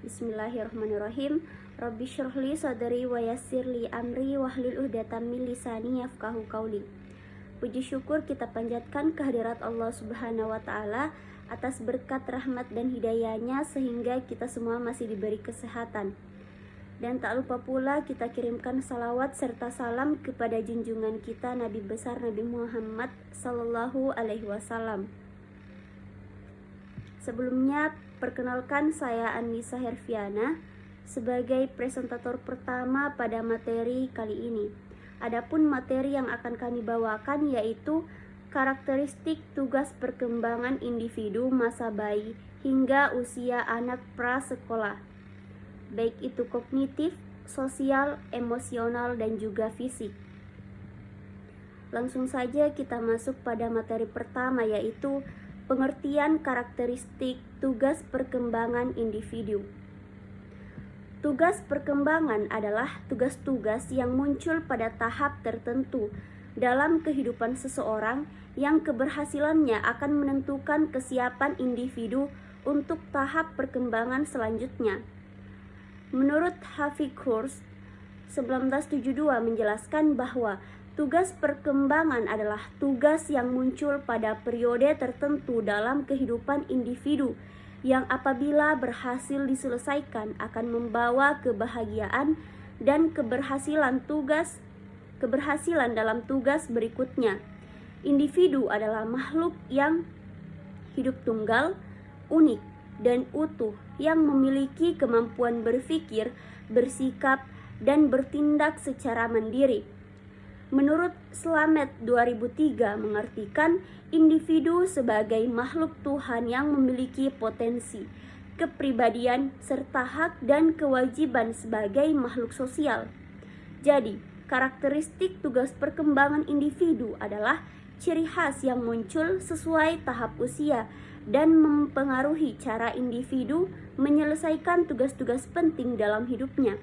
Bismillahirrahmanirrahim. Rabbi syrahli sadri wa yassirli amri wahlul 'uqdatam min lisani yafqahu qauli. Puji syukur kita panjatkan kehadirat Allah Subhanahu wa taala atas berkat rahmat dan hidayahnya sehingga kita semua masih diberi kesehatan. Dan tak lupa pula kita kirimkan salawat serta salam kepada junjungan kita Nabi besar Nabi Muhammad sallallahu alaihi wasallam. Sebelumnya, perkenalkan saya Anissa Herfiana sebagai presentator pertama pada materi kali ini. Adapun materi yang akan kami bawakan yaitu karakteristik tugas perkembangan individu masa bayi hingga usia anak prasekolah, baik itu kognitif, sosial, emosional, dan juga fisik. Langsung saja kita masuk pada materi pertama yaitu pengertian karakteristik tugas perkembangan individu. Tugas perkembangan adalah tugas-tugas yang muncul pada tahap tertentu dalam kehidupan seseorang yang keberhasilannya akan menentukan kesiapan individu untuk tahap perkembangan selanjutnya. Menurut Hafiz Kurs 1972 menjelaskan bahwa tugas perkembangan adalah tugas yang muncul pada periode tertentu dalam kehidupan individu yang apabila berhasil diselesaikan akan membawa kebahagiaan dan keberhasilan dalam tugas berikutnya. Individu adalah makhluk yang hidup tunggal, unik, dan utuh yang memiliki kemampuan berpikir, bersikap, dan bertindak secara mandiri. Menurut Slamet 2003 mengartikan individu sebagai makhluk Tuhan yang memiliki potensi, kepribadian, serta hak dan kewajiban sebagai makhluk sosial. Jadi, karakteristik tugas perkembangan individu adalah ciri khas yang muncul sesuai tahap usia dan mempengaruhi cara individu menyelesaikan tugas-tugas penting dalam hidupnya.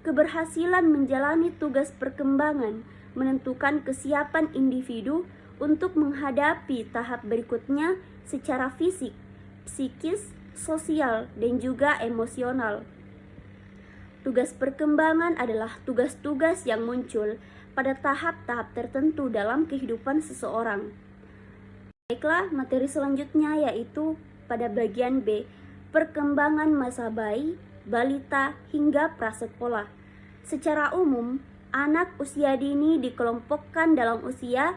Keberhasilan menjalani tugas perkembangan menentukan kesiapan individu untuk menghadapi tahap berikutnya secara fisik, psikis, sosial, dan juga emosional. Tugas perkembangan adalah tugas-tugas yang muncul pada tahap-tahap tertentu dalam kehidupan seseorang. Baiklah, materi selanjutnya yaitu pada bagian B, perkembangan masa bayi, balita, hingga prasekolah. Secara umum, anak usia dini dikelompokkan dalam usia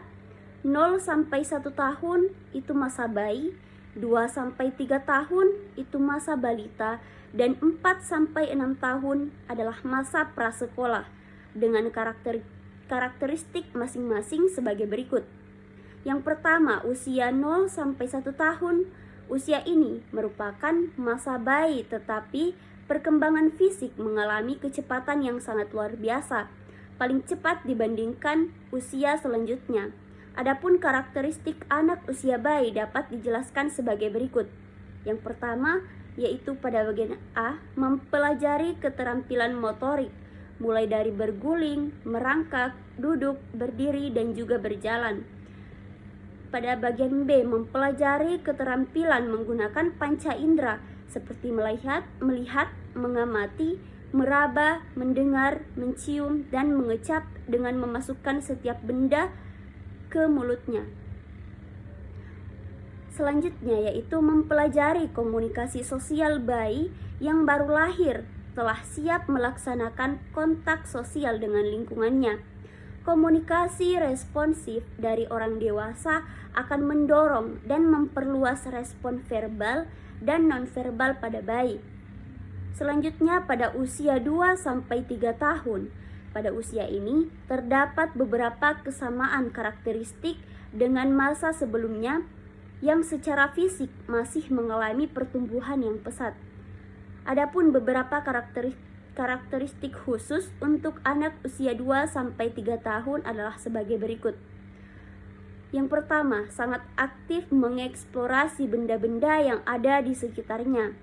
0-1 tahun itu masa bayi, 2-3 tahun itu masa balita, dan 4-6 tahun adalah masa prasekolah dengan karakteristik masing-masing sebagai berikut. Yang pertama, usia 0-1 tahun. Usia ini merupakan masa bayi tetapi perkembangan fisik mengalami kecepatan yang sangat luar biasa, paling cepat dibandingkan usia selanjutnya. Adapun karakteristik anak usia bayi dapat dijelaskan sebagai berikut. Yang pertama, yaitu pada bagian A, mempelajari keterampilan motorik, mulai dari berguling, merangkak, duduk, berdiri, dan juga berjalan. Pada bagian B, mempelajari keterampilan menggunakan panca indera seperti melihat, mengamati, meraba, mendengar, mencium, dan mengecap dengan memasukkan setiap benda ke mulutnya. Selanjutnya yaitu mempelajari komunikasi sosial bayi yang baru lahir telah siap melaksanakan kontak sosial dengan lingkungannya. Komunikasi responsif dari orang dewasa akan mendorong dan memperluas respon verbal dan nonverbal pada bayi. Selanjutnya pada usia 2-3 tahun. Pada usia ini terdapat beberapa kesamaan karakteristik dengan masa sebelumnya yang secara fisik masih mengalami pertumbuhan yang pesat. Adapun beberapa karakteristik khusus untuk anak usia 2-3 tahun adalah sebagai berikut. Yang pertama, sangat aktif mengeksplorasi benda-benda yang ada di sekitarnya.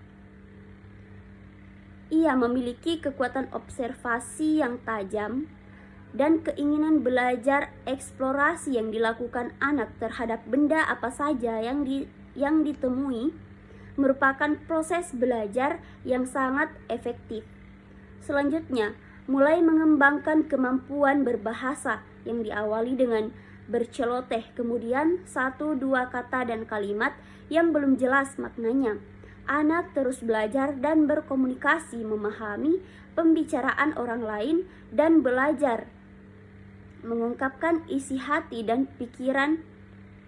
Ia memiliki kekuatan observasi yang tajam dan keinginan belajar eksplorasi yang dilakukan anak terhadap benda apa saja yang ditemui merupakan proses belajar yang sangat efektif. Selanjutnya, mulai mengembangkan kemampuan berbahasa yang diawali dengan berceloteh, kemudian 1-2 kata dan kalimat yang belum jelas maknanya. Anak terus belajar dan berkomunikasi, memahami pembicaraan orang lain dan belajar mengungkapkan isi hati dan pikiran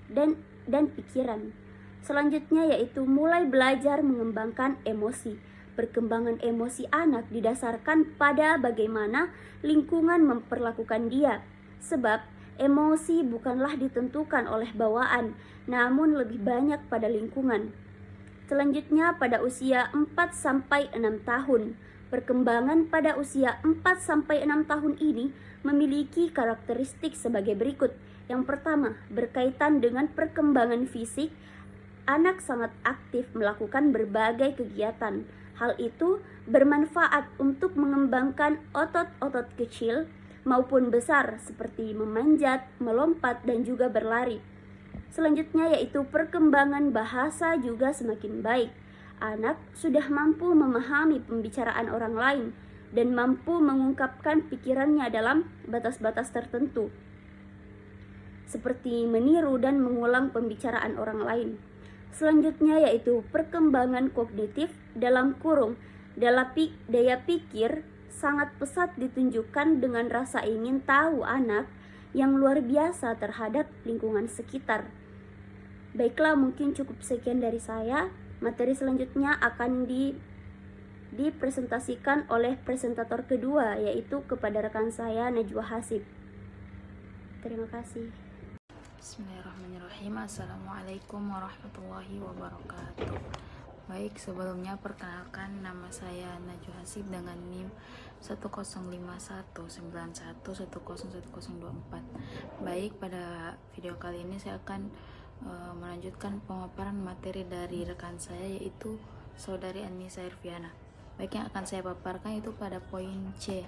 dan pikiran. Selanjutnya yaitu mulai belajar mengembangkan emosi. Perkembangan emosi anak didasarkan pada bagaimana lingkungan memperlakukan dia. Sebab emosi bukanlah ditentukan oleh bawaan, namun lebih banyak pada lingkungan. Selanjutnya pada usia 4-6 tahun. Perkembangan pada usia 4-6 tahun ini memiliki karakteristik sebagai berikut. Yang pertama, berkaitan dengan perkembangan fisik, anak sangat aktif melakukan berbagai kegiatan. Hal itu bermanfaat untuk mengembangkan otot-otot kecil maupun besar seperti memanjat, melompat, dan juga berlari. Selanjutnya yaitu perkembangan bahasa juga semakin baik. Anak sudah mampu memahami pembicaraan orang lain dan mampu mengungkapkan pikirannya dalam batas-batas tertentu, seperti meniru dan mengulang pembicaraan orang lain. Selanjutnya yaitu perkembangan kognitif dalam kurung. Daya pikir sangat pesat ditunjukkan dengan rasa ingin tahu anak yang luar biasa terhadap lingkungan sekitar. Baiklah, mungkin cukup sekian dari saya. Materi selanjutnya akan dipresentasikan oleh presentator kedua, yaitu kepada rekan saya Najwa Hasib. Terima kasih. Bismillahirrahmanirrahim. Assalamualaikum warahmatullahi wabarakatuh. Baik, sebelumnya perkenalkan, nama saya Najwa Hasib dengan NIM 105191101101024. Baik, pada video kali ini saya akan melanjutkan pemaparan materi dari rekan saya, yaitu Saudari Anissa Irviana. Baik, yang akan saya paparkan itu pada poin C,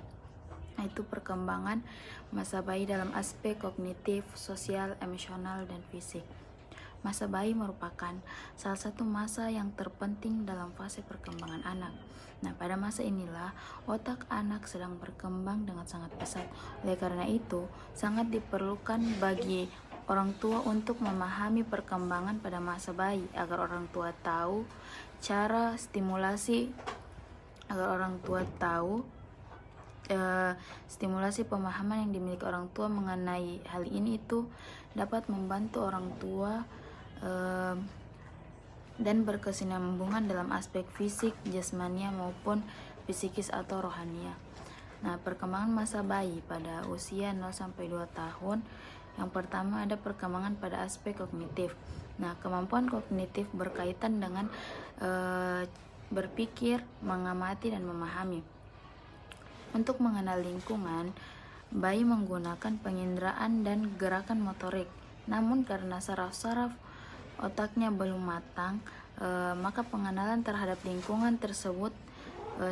yaitu perkembangan masa bayi dalam aspek kognitif, sosial, emosional, dan fisik. Masa bayi merupakan salah satu masa yang terpenting dalam fase perkembangan anak. Nah, pada masa inilah otak anak sedang berkembang dengan sangat pesat. Oleh karena itu, sangat diperlukan bagi orang tua untuk memahami perkembangan pada masa bayi agar orang tua tahu cara stimulasi pemahaman yang dimiliki orang tua mengenai hal ini itu dapat membantu orang tua dan berkesinambungan dalam aspek fisik, jasmania maupun psikis atau rohania. Nah, perkembangan masa bayi pada usia 0-2 tahun. Yang pertama ada perkembangan pada aspek kognitif. Nah, kemampuan kognitif berkaitan dengan berpikir, mengamati, dan memahami. Untuk mengenal lingkungan, bayi menggunakan penginderaan dan gerakan motorik. Namun karena saraf-saraf otaknya belum matang, maka pengenalan terhadap lingkungan tersebut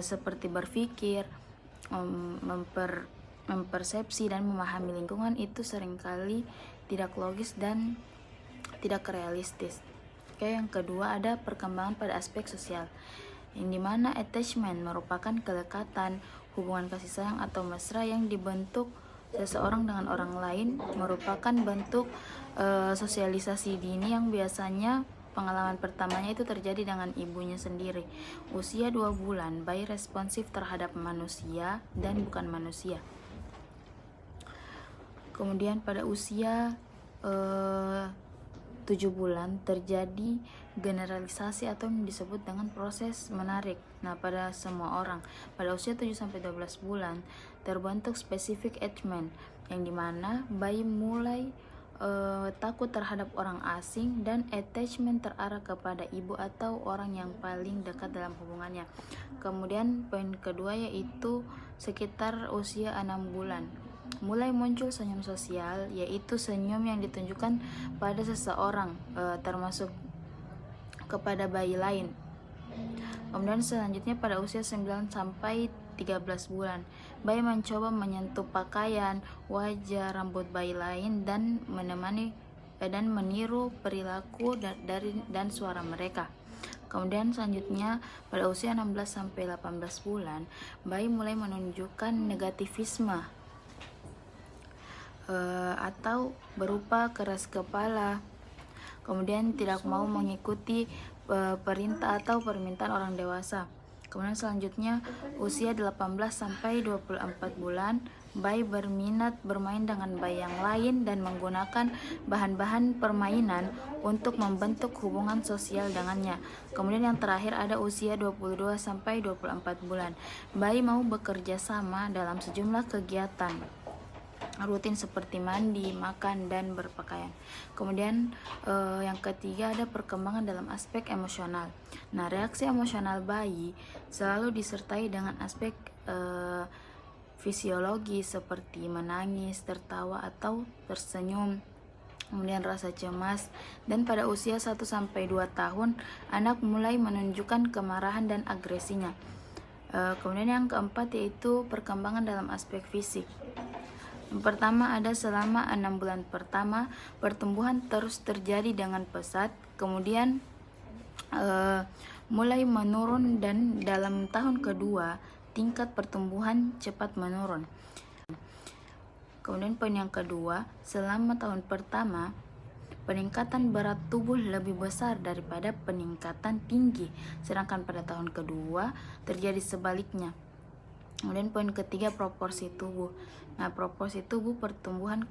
seperti berpikir, mempersepsi dan memahami lingkungan itu seringkali tidak logis dan tidak realistis. Oke, yang kedua ada perkembangan pada aspek sosial, yang dimana attachment merupakan kelekatan, hubungan kasih sayang atau mesra yang dibentuk seseorang dengan orang lain, merupakan bentuk sosialisasi dini yang biasanya pengalaman pertamanya itu terjadi dengan ibunya sendiri. Usia 2 bulan, bayi responsif terhadap manusia dan bukan manusia. Kemudian pada usia 7 bulan terjadi generalisasi atau yang disebut dengan proses menarik. Nah, pada semua orang pada usia 7-12 bulan terbentuk specific attachment, yang dimana bayi mulai takut terhadap orang asing dan attachment terarah kepada ibu atau orang yang paling dekat dalam hubungannya. Kemudian poin kedua yaitu sekitar usia 6 bulan mulai muncul senyum sosial, yaitu senyum yang ditunjukkan pada seseorang termasuk kepada bayi lain. Kemudian selanjutnya pada usia 9-13 bulan, bayi mencoba menyentuh pakaian, wajah, rambut bayi lain dan meniru perilaku dan suara mereka. Kemudian selanjutnya pada usia 16 sampai 18 bulan, bayi mulai menunjukkan negativisme atau berupa keras kepala, kemudian tidak mau mengikuti perintah atau permintaan orang dewasa. Kemudian selanjutnya usia 18 sampai 24 bulan, bayi berminat bermain dengan bayi yang lain dan menggunakan bahan-bahan permainan untuk membentuk hubungan sosial dengannya. Kemudian yang terakhir ada usia 22 sampai 24 bulan. Bayi mau bekerja sama dalam sejumlah kegiatan rutin seperti mandi, makan, dan berpakaian. Kemudian yang ketiga ada perkembangan dalam aspek emosional. Nah, reaksi emosional bayi selalu disertai dengan aspek fisiologi seperti menangis, tertawa, atau tersenyum. Kemudian rasa cemas, dan pada usia 1 sampai 2 tahun anak mulai menunjukkan kemarahan dan agresinya. Kemudian yang keempat yaitu perkembangan dalam aspek fisik. Yang pertama ada selama 6 bulan pertama pertumbuhan terus terjadi dengan pesat, kemudian mulai menurun, dan dalam tahun kedua tingkat pertumbuhan cepat menurun. Kemudian poin yang kedua, selama tahun pertama peningkatan berat tubuh lebih besar daripada peningkatan tinggi, sedangkan pada tahun kedua terjadi sebaliknya. Kemudian poin ketiga, proporsi tubuh. Nah, proporsi tubuh pertumbuhan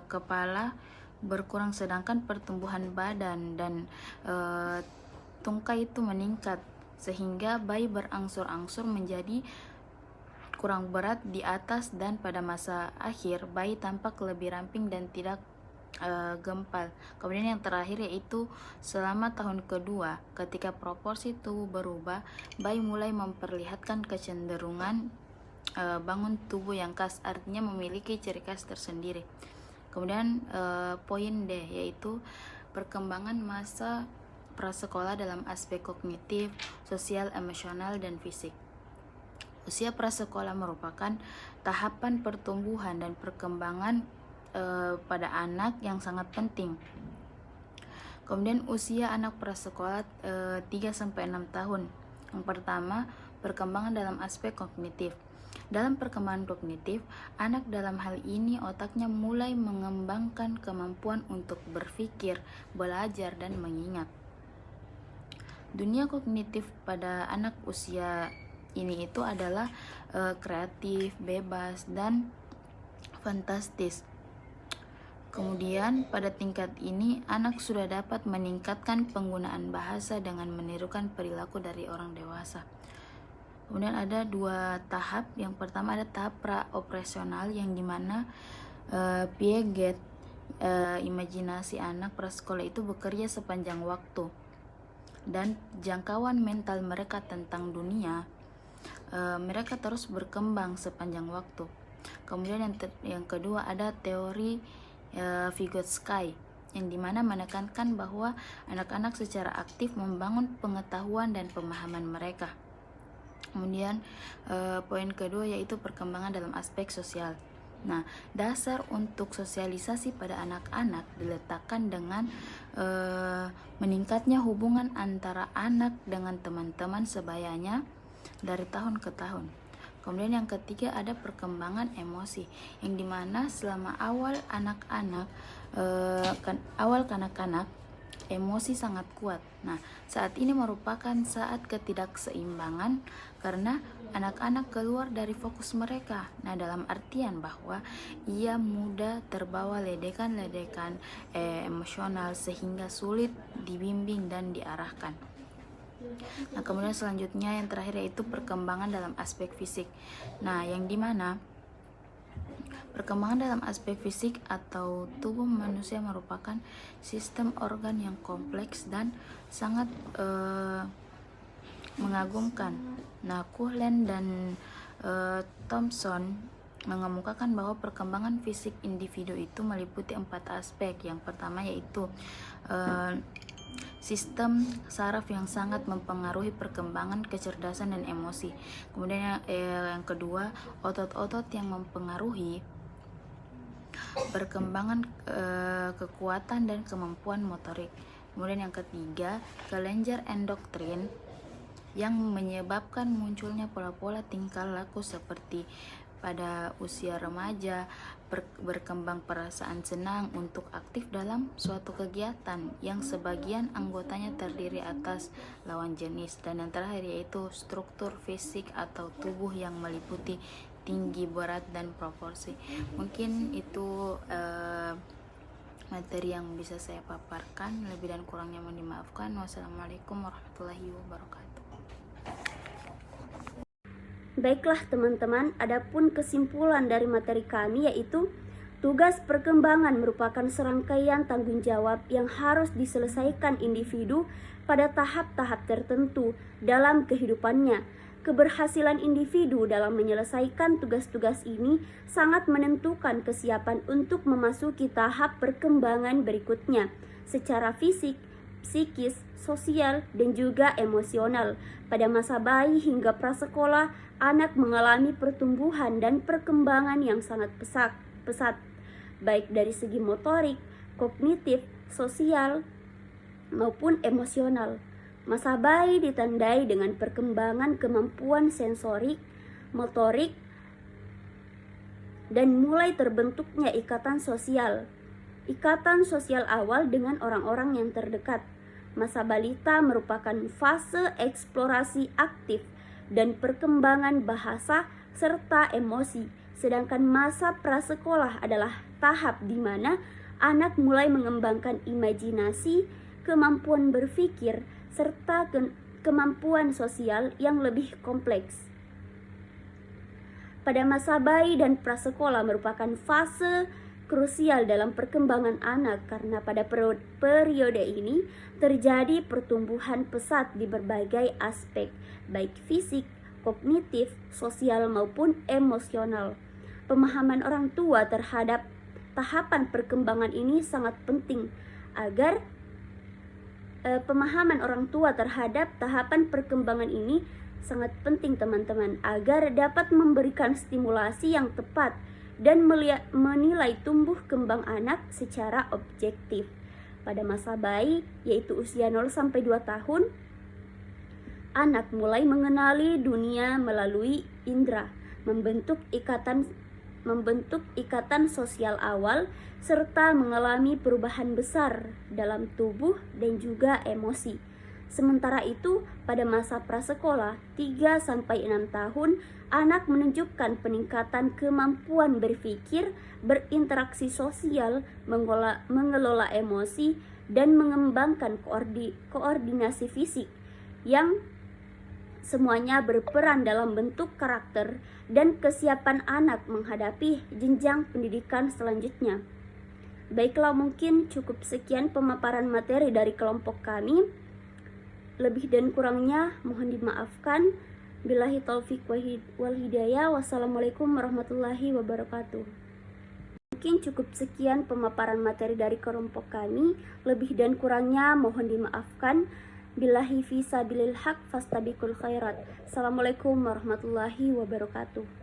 kepala berkurang, sedangkan pertumbuhan badan dan tungkai itu meningkat, sehingga bayi berangsur-angsur menjadi kurang berat di atas, dan pada masa akhir bayi tampak lebih ramping dan tidak gempal. Kemudian yang terakhir yaitu selama tahun kedua, ketika proporsi tubuh berubah, bayi mulai memperlihatkan kecenderungan bangun tubuh yang khas, artinya memiliki ciri khas tersendiri. Kemudian poin D yaitu perkembangan masa prasekolah dalam aspek kognitif, sosial, emosional, dan fisik. Usia prasekolah merupakan tahapan pertumbuhan dan perkembangan pada anak yang sangat penting. Kemudian usia anak prasekolah 3 sampai 6 tahun. Yang pertama, perkembangan dalam aspek kognitif. Dalam perkembangan kognitif, anak dalam hal ini otaknya mulai mengembangkan kemampuan untuk berpikir, belajar, dan mengingat. Dunia kognitif pada anak usia ini itu adalah kreatif, bebas, dan fantastis. Kemudian pada tingkat ini anak sudah dapat meningkatkan penggunaan bahasa dengan menirukan perilaku dari orang dewasa. Kemudian ada 2 tahap. Yang pertama ada tahap pra-operasional, yang dimana Piaget imajinasi anak prasekolah itu bekerja sepanjang waktu, dan jangkauan mental mereka tentang dunia mereka terus berkembang sepanjang waktu. Kemudian yang kedua ada teori Vygotsky, yang dimana menekankan bahwa anak-anak secara aktif membangun pengetahuan dan pemahaman mereka. Kemudian poin kedua yaitu perkembangan dalam aspek sosial. Nah, dasar untuk sosialisasi pada anak-anak diletakkan dengan meningkatnya hubungan antara anak dengan teman-teman sebayanya dari tahun ke tahun. Kemudian yang ketiga ada perkembangan emosi, yang dimana selama awal kanak-kanak emosi sangat kuat. Nah, saat ini merupakan saat ketidakseimbangan karena anak-anak keluar dari fokus mereka. Nah, dalam artian bahwa ia mudah terbawa ledekan-ledekan emosional sehingga sulit dibimbing dan diarahkan. Nah, kemudian selanjutnya yang terakhir yaitu perkembangan dalam aspek fisik. Nah, yang dimana perkembangan dalam aspek fisik atau tubuh manusia merupakan sistem organ yang kompleks dan sangat mengagumkan. Nah, Kuhlen dan Thompson mengemukakan bahwa perkembangan fisik individu itu meliputi 4 aspek. Yang pertama yaitu sistem saraf yang sangat mempengaruhi perkembangan kecerdasan dan emosi. Kemudian yang kedua, otot-otot yang mempengaruhi perkembangan kekuatan dan kemampuan motorik. Kemudian yang ketiga, kelenjar endokrin yang menyebabkan munculnya pola-pola tingkah laku seperti pada usia remaja, berkembang perasaan senang untuk aktif dalam suatu kegiatan yang sebagian anggotanya terdiri atas lawan jenis, dan yang terakhir yaitu struktur fisik atau tubuh yang meliputi tinggi, berat, dan proporsi. Mungkin itu materi yang bisa saya paparkan. Lebih dan kurangnya mohon dimaafkan. Wassalamualaikum warahmatullahi wabarakatuh. Baiklah teman-teman, adapun kesimpulan dari materi kami yaitu tugas perkembangan merupakan serangkaian tanggung jawab yang harus diselesaikan individu pada tahap-tahap tertentu dalam kehidupannya. Keberhasilan individu dalam menyelesaikan tugas-tugas ini sangat menentukan kesiapan untuk memasuki tahap perkembangan berikutnya secara fisik, psikis, sosial, dan juga emosional. Pada masa bayi hingga prasekolah, anak mengalami pertumbuhan dan perkembangan yang sangat pesat, baik dari segi motorik, kognitif, sosial, maupun emosional. Masa bayi ditandai dengan perkembangan kemampuan sensorik, motorik, dan mulai terbentuknya ikatan sosial. Ikatan sosial awal dengan orang-orang yang terdekat. Masa balita merupakan fase eksplorasi aktif dan perkembangan bahasa serta emosi. Sedangkan masa prasekolah adalah tahap di mana anak mulai mengembangkan imajinasi, kemampuan berpikir, serta kemampuan sosial yang lebih kompleks. Pada masa bayi dan prasekolah merupakan fase krusial dalam perkembangan anak karena pada periode ini terjadi pertumbuhan pesat di berbagai aspek, baik fisik, kognitif, sosial maupun emosional. Pemahaman orang tua terhadap tahapan perkembangan ini sangat penting agar teman-teman agar dapat memberikan stimulasi yang tepat dan menilai tumbuh kembang anak secara objektif. Pada masa bayi, yaitu usia 0-2 tahun, anak mulai mengenali dunia melalui indera, membentuk ikatan sosial awal, serta mengalami perubahan besar dalam tubuh dan juga emosi. Sementara itu, pada masa prasekolah 3-6 tahun, anak menunjukkan peningkatan kemampuan berpikir, berinteraksi sosial, mengelola emosi, dan mengembangkan koordinasi fisik yang semuanya berperan dalam bentuk karakter dan kesiapan anak menghadapi jenjang pendidikan selanjutnya. Baiklah, mungkin cukup sekian pemaparan materi dari kelompok kami. Lebih dan kurangnya mohon dimaafkan. Billahi taufik wal hidayah. Wassalamualaikum warahmatullahi wabarakatuh. Mungkin cukup sekian pemaparan materi dari kelompok kami. Lebih dan kurangnya mohon dimaafkan. Billahi fi sabilil haq fastabiqul khairat. Assalamualaikum warahmatullahi wabarakatuh.